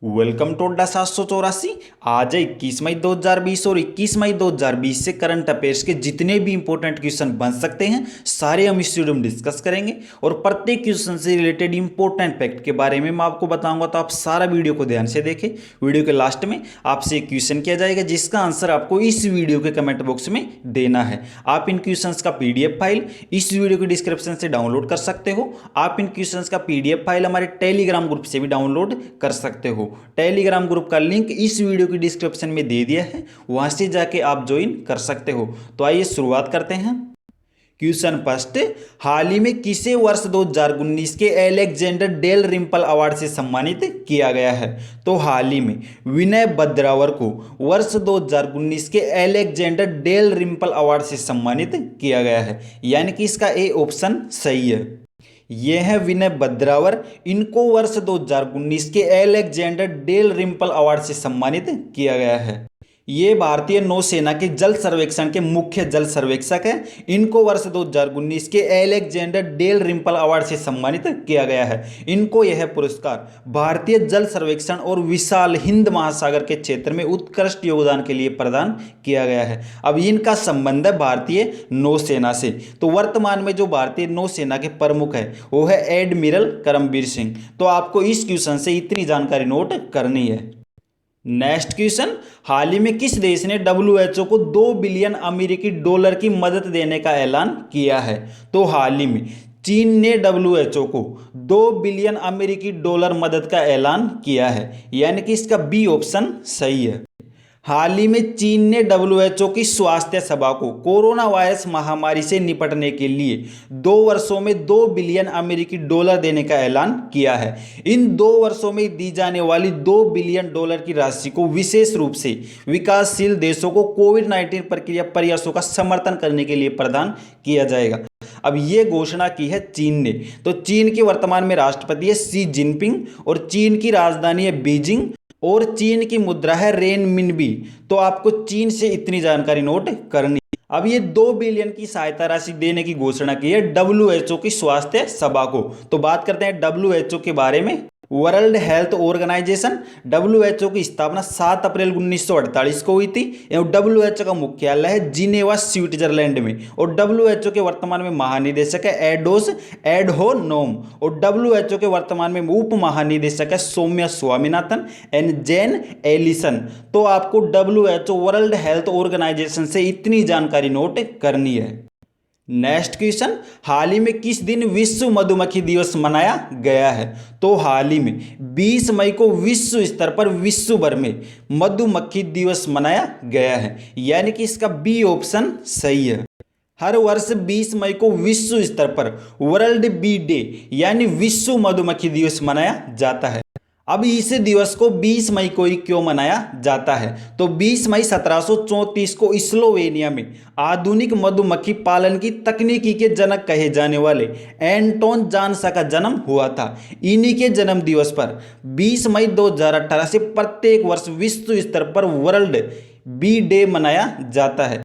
Welcome to अड्डा 784। आज है 21 मई 2020 और 21 मई 2020 से करंट अफेयर्स के जितने भी इंपॉर्टेंट क्वेश्चन बन सकते हैं सारे हम इस वीडियो में डिस्कस करेंगे और प्रत्येक क्वेश्चन से रिलेटेड इंपॉर्टेंट फैक्ट के बारे में मैं आपको बताऊंगा। तो आप सारा वीडियो को ध्यान से देखें। वीडियो के लास्ट में आपसे एक क्वेश्चन किया जाएगा जिसका आंसर आपको इस वीडियो के कमेंट बॉक्स में देना है। आप इन क्वेश्चन का PDF फाइल इस वीडियो के डिस्क्रिप्शन से डाउनलोड कर सकते हो। आप इन क्वेश्चन का PDF फाइल हमारे टेलीग्राम ग्रुप से भी डाउनलोड कर सकते हो। टेलीग्राम ग्रुप का लिंक इस वीडियो की डिस्क्रिप्शन में दे दिया है, वहां से जाके आप ज्वाइन कर सकते हो। तो आइए शुरुआत करते हैं। क्वेश्चन फर्स्ट, हाल ही में किसे वर्ष 2019 के एलेक्जेंडर डेल रिम्पल अवार्ड से सम्मानित किया गया है? तो हाल ही में विनय बद्रावर को वर्ष 2019 के एलेक्जेंडर डेल रिम्पल अवार्ड से सम्मानित किया गया है, यानी कि इसका ए ऑप्शन सही है। ये है विनय बद्रावर, इनको वर्ष 2019 के एलेक्जेंडर डेल रिम्पल अवार्ड से सम्मानित किया गया है। ये भारतीय नौसेना के जल सर्वेक्षण के मुख्य जल सर्वेक्षक हैं। इनको वर्ष 2019 के एलेक्जेंडर डेल रिम्पल अवार्ड से सम्मानित किया गया है। इनको यह पुरस्कार भारतीय जल सर्वेक्षण और विशाल हिंद महासागर के क्षेत्र में उत्कृष्ट योगदान के लिए प्रदान किया गया है। अब इनका संबंध है भारतीय नौसेना से। तो वर्तमान में जो भारतीय नौसेना के प्रमुख है वो है एडमिरल करमबीर सिंह। तो आपको इस क्वेश्चन से इतनी जानकारी नोट करनी है। नेक्स्ट क्वेश्चन, हाल ही में किस देश ने WHO को 2 बिलियन अमेरिकी डॉलर की मदद देने का ऐलान किया है? तो हाल ही में चीन ने WHO को 2 बिलियन अमेरिकी डॉलर मदद का ऐलान किया है, यानी कि इसका बी ऑप्शन सही है। हाल ही में चीन ने WHO की स्वास्थ्य सभा को कोरोना वायरस महामारी से निपटने के लिए 2 वर्षों में 2 बिलियन अमेरिकी डॉलर देने का ऐलान किया है। इन 2 वर्षों में दी जाने वाली 2 बिलियन डॉलर की राशि को विशेष रूप से विकासशील देशों को कोविड-19 प्रयासों का समर्थन करने के लिए प्रदान किया जाएगा। अब ये घोषणा की है चीन ने। तो चीन के वर्तमान में राष्ट्रपति है शी जिनपिंग और चीन की राजधानी है बीजिंग और चीन की मुद्रा है रेनमिनबी। तो आपको चीन से इतनी जानकारी नोट करनी। अब ये 2 बिलियन की सहायता राशि देने की घोषणा की है WHO की स्वास्थ्य सभा को। तो बात करते हैं WHO के बारे में। वर्ल्ड हेल्थ ऑर्गेनाइजेशन WHO की स्थापना 7 अप्रैल 1948 को हुई थी एवं WHO का मुख्यालय है जिनेवा स्विट्जरलैंड में और WHO के वर्तमान में महानिदेशक है एडोस एडहोनोम और WHO के वर्तमान में उप महानिदेशक है Soumya Swaminathan and Jane Allison. तो आपको WHO वर्ल्ड हेल्थ ऑर्गेनाइजेशन से इतनी जानकारी नोट करनी है। नेक्स्ट क्वेश्चन, हाल ही में किस दिन विश्व मधुमक्खी दिवस मनाया गया है? तो हाल ही में 20 मई को विश्व स्तर पर विश्व भर में मधुमक्खी दिवस मनाया गया है, यानी कि इसका बी ऑप्शन सही है। हर वर्ष 20 मई को विश्व स्तर पर वर्ल्ड बी डे यानी विश्व मधुमक्खी दिवस मनाया जाता है। अब इस दिवस को 20 मई को ही क्यों मनाया जाता है? तो 20 मई 1734 को स्लोवेनिया में आधुनिक मधुमक्खी पालन की तकनीकी के जनक कहे जाने वाले एंटोन जानसा का जन्म हुआ था। इन्हीं के जन्म दिवस पर 20 मई 2018 से प्रत्येक वर्ष विश्व स्तर पर वर्ल्ड बी डे मनाया जाता है।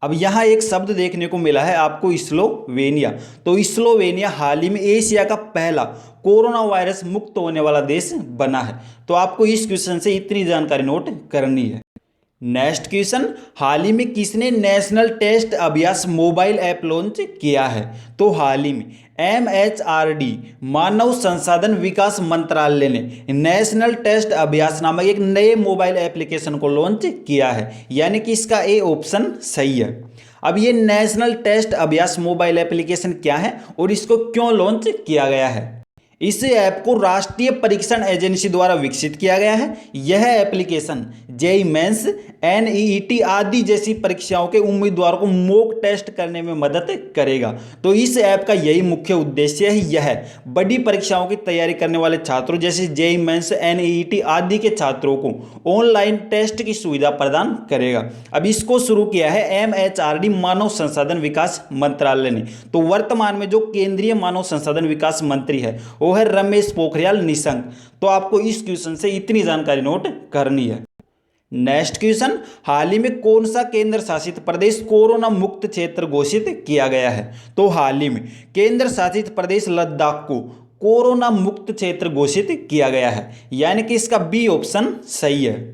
अब यहाँ एक शब्द देखने को मिला है आपको, स्लोवेनिया। तो स्लोवेनिया हाल ही में एशिया का पहला कोरोना वायरस मुक्त होने वाला देश बना है। तो आपको इस क्वेश्चन से इतनी जानकारी नोट करनी है। नेक्स्ट क्वेश्चन, हाल ही में किसने नेशनल टेस्ट अभ्यास मोबाइल ऐप लॉन्च किया है? तो हाल ही में MHRD मानव संसाधन विकास मंत्रालय ने नेशनल टेस्ट अभ्यास नामक एक नए मोबाइल एप्लीकेशन को लॉन्च किया है, यानी कि इसका ए ऑप्शन सही है। अब ये नेशनल टेस्ट अभ्यास मोबाइल एप्लीकेशन क्या है और इसको क्यों लॉन्च किया गया है? इस ऐप को राष्ट्रीय परीक्षण एजेंसी द्वारा विकसित किया गया है। यह एप्लीकेशन जेईई मेंस, NEET आदि जैसी परीक्षाओं के उम्मीदवारों को मॉक टेस्ट करने में मदद करेगा। तो इस ऐप का यही मुख्य उद्देश्य है। यह बड़ी परीक्षाओं की तैयारी करने वाले छात्रों जैसे जेईई मेंस, NEET आदि के छात्रों को ऑनलाइन टेस्ट की सुविधा प्रदान करेगा। अब इसको शुरू किया है MHRD मानव संसाधन विकास मंत्रालय ने। तो वर्तमान में जो केंद्रीय मानव संसाधन विकास मंत्री है वो है रमेश पोखरियाल निशंक। तो आपको इस क्वेश्चन से इतनी जानकारी नोट करनी है। नेक्स्ट क्वेश्चन, हाल ही में कौन सा केंद्र शासित प्रदेश कोरोना मुक्त क्षेत्र घोषित किया गया है? तो हाल ही में केंद्र शासित प्रदेश लद्दाख को कोरोना मुक्त क्षेत्र घोषित किया गया है, यानी कि इसका बी ऑप्शन सही है।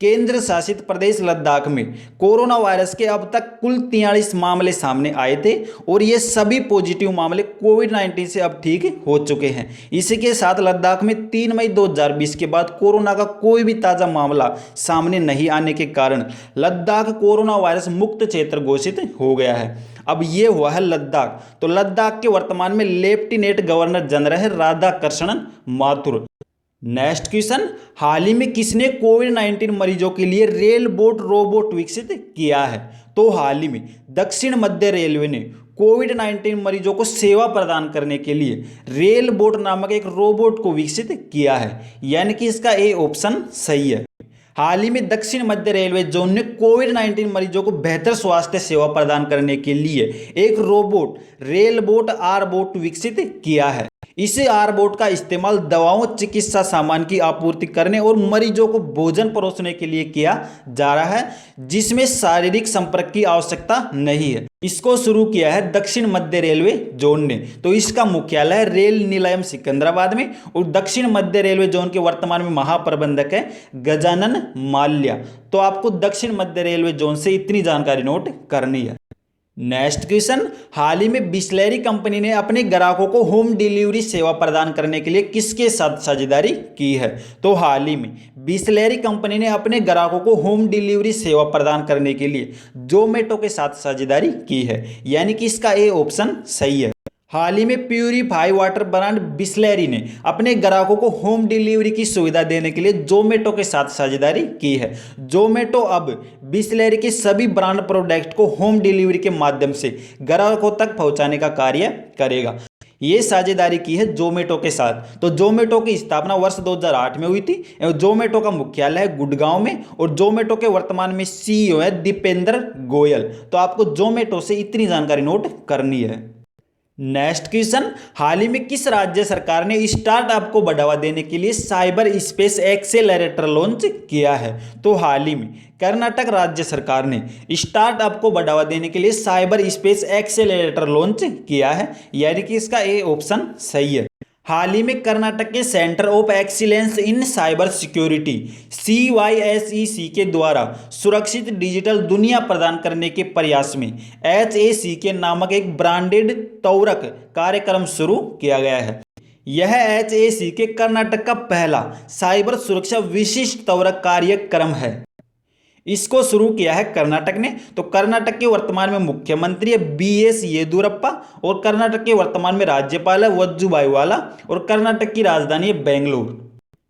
केंद्र शासित प्रदेश लद्दाख में कोरोना वायरस के अब तक कुल 43 मामले सामने आए थे और ये सभी पॉजिटिव मामले कोविड-19 से अब ठीक हो चुके हैं। इसी के साथ लद्दाख में 3 मई 2020 के बाद कोरोना का कोई भी ताज़ा मामला सामने नहीं आने के कारण लद्दाख कोरोना वायरस मुक्त क्षेत्र घोषित हो गया है। अब ये हुआ है लद्दाख। तो लद्दाख के वर्तमान में लेफ्टिनेंट गवर्नर जनरल है राधाकृष्णन माथुर। नेक्स्ट क्वेश्चन, हाल ही में किसने कोविड-19 मरीजों के लिए रेल बोट रोबोट विकसित किया है? तो हाल ही में दक्षिण मध्य रेलवे ने कोविड-19 मरीजों को सेवा प्रदान करने के लिए रेल बोट नामक एक रोबोट को विकसित किया है, यानी कि इसका ए ऑप्शन सही है। हाल ही में दक्षिण मध्य रेलवे जोन ने कोविड-19 मरीजों को बेहतर स्वास्थ्य सेवा प्रदान करने के लिए एक robot rail bot R bot विकसित किया है। इस आर बोट का इस्तेमाल दवाओं, चिकित्सा सामान की आपूर्ति करने और मरीजों को भोजन परोसने के लिए किया जा रहा है, जिसमें शारीरिक संपर्क की आवश्यकता नहीं है। इसको शुरू किया है दक्षिण मध्य रेलवे जोन ने। तो इसका मुख्यालय रेल निलयम सिकंदराबाद में और दक्षिण मध्य रेलवे जोन के वर्तमान में महाप्रबंधक है गजानन माल्या। तो आपको दक्षिण मध्य रेलवे जोन से इतनी जानकारी नोट करनी है। नेक्स्ट क्वेश्चन, हाल ही में बिसलेरी कंपनी ने अपने ग्राहकों को होम डिलीवरी सेवा प्रदान करने के लिए किसके साथ साझेदारी की है? तो हाल ही में बिसलेरी कंपनी ने अपने ग्राहकों को होम डिलीवरी सेवा प्रदान करने के लिए जोमेटो के साथ साझेदारी की है, यानी कि इसका ए ऑप्शन सही है। हाल ही में प्यूरीफाई वाटर ब्रांड बिसलेरी ने अपने ग्राहकों को होम डिलीवरी की सुविधा देने के लिए जोमेटो के साथ साझेदारी की है। जोमेटो अब बिसलेरी के सभी ब्रांड प्रोडक्ट को होम डिलीवरी के माध्यम से ग्राहकों तक पहुंचाने का कार्य करेगा। ये साझेदारी की है जोमेटो के साथ। तो जोमेटो की स्थापना वर्ष 2008 में हुई थी। जोमेटो का मुख्यालय है गुड़गांव में और जोमेटो के वर्तमान में सीईओ है दीपेंद्र गोयल। तो आपको जोमेटो से इतनी जानकारी नोट करनी है। नेक्स्ट क्वेश्चन, हाल ही में किस राज्य सरकार ने स्टार्टअप को बढ़ावा देने के लिए साइबर स्पेस एक्सेलरेटर लॉन्च किया है? तो हाल ही में कर्नाटक राज्य सरकार ने स्टार्टअप को बढ़ावा देने के लिए साइबर स्पेस एक्सेलरेटर लॉन्च किया है, यानी कि इसका ए ऑप्शन सही है। हाल ही में कर्नाटक के centre of excellence in cyber security CYSEC के द्वारा सुरक्षित डिजिटल दुनिया प्रदान करने के प्रयास में HACK नामक एक ब्रांडेड त्वरक कार्यक्रम शुरू किया गया है। यह HACK कर्नाटक का पहला साइबर सुरक्षा विशिष्ट त्वरक कार्यक्रम है। इसको शुरू किया है कर्नाटक ने। तो कर्नाटक के वर्तमान में मुख्यमंत्री है BS येदियुरप्पा और कर्नाटक के वर्तमान में राज्यपाल है वजुभाई वाला और कर्नाटक की राजधानी है बेंगलुरु।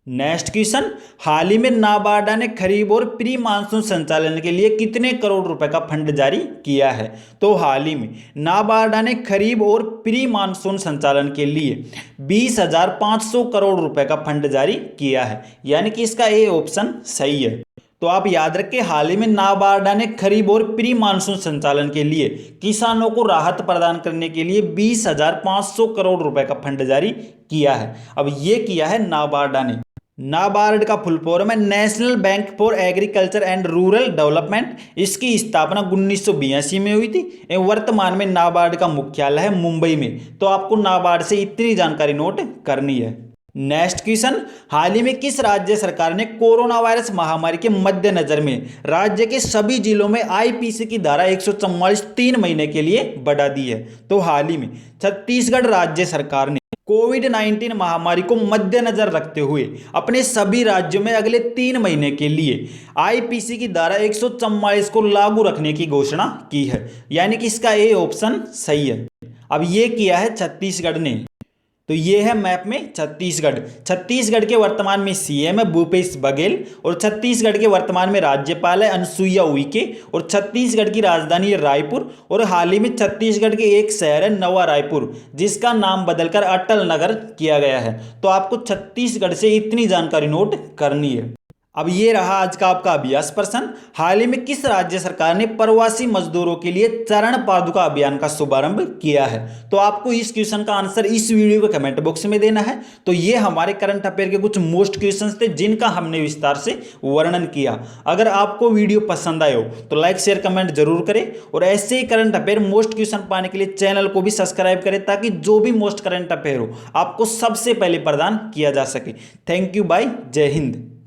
नेक्स्ट क्वेश्चन, हाल ही में नाबार्डा ने खरीफ और प्री मानसून संचालन के लिए कितने करोड़ रुपए का फंड जारी किया है? तो हाल ही में नाबार्डा ने खरीफ और प्री मानसून संचालन के लिए 20,500 करोड़ रुपए का फंड जारी किया है, यानी कि इसका ए ऑप्शन सही है। तो आप याद रखें, हाल ही में नाबार्डा ने खरीफ और प्री मानसून संचालन के लिए किसानों को राहत प्रदान करने के लिए 20,500 करोड़ रुपए का फंड जारी किया है। अब ये किया है नाबार्डा ने। नाबार्ड का फुल फॉर्म है national bank for agriculture and rural development. इसकी स्थापना 1982 में हुई थी। वर्तमान में नाबार्ड का मुख्यालय है मुंबई में। तो आपको नाबार्ड से इतनी जानकारी नोट करनी है। नेक्स्ट क्वेश्चन, हाल ही में किस राज्य सरकार ने कोरोना वायरस महामारी के मद्देनजर में राज्य के सभी जिलों में IPC की धारा 144 3 महीने के लिए बढ़ा दी है? तो हाल ही में छत्तीसगढ़ राज्य सरकार ने कोविड-19 महामारी को मद्देनजर रखते हुए अपने सभी राज्यों में अगले 3 महीने के लिए IPC की धारा 144 को लागू रखने की घोषणा की है, यानी कि इसका ए ऑप्शन सही है। अब ये किया है छत्तीसगढ़ ने। तो ये है मैप में छत्तीसगढ़ के वर्तमान में CM है भूपेश बघेल और छत्तीसगढ़ के वर्तमान में राज्यपाल है अनुसुईया उइके और छत्तीसगढ़ की राजधानी है रायपुर और हाल ही में छत्तीसगढ़ के एक शहर है नवा रायपुर जिसका नाम बदलकर अटल नगर किया गया है। तो आपको छत्तीसगढ़ से इतनी जानकारी नोट करनी है। अब ये रहा आज का आपका अभ्यास प्रश्न। हाल ही में किस राज्य सरकार ने प्रवासी मजदूरों के लिए चरण पादुका अभियान का शुभारंभ किया है? तो आपको इस क्वेश्चन का आंसर इस वीडियो के कमेंट बॉक्स में देना है। तो ये हमारे करंट अफेयर के कुछ मोस्ट क्वेश्चंस थे जिनका हमने विस्तार से वर्णन किया। अगर आपको वीडियो पसंद आए हो तो लाइक शेयर कमेंट जरूर करें और ऐसे ही करंट अफेयर मोस्ट क्वेश्चन पाने के लिए चैनल को भी सब्सक्राइब करें ताकि जो भी मोस्ट करंट अफेयर हो आपको सबसे पहले प्रदान किया जा सके। थैंक यू, बाय, जय हिंद।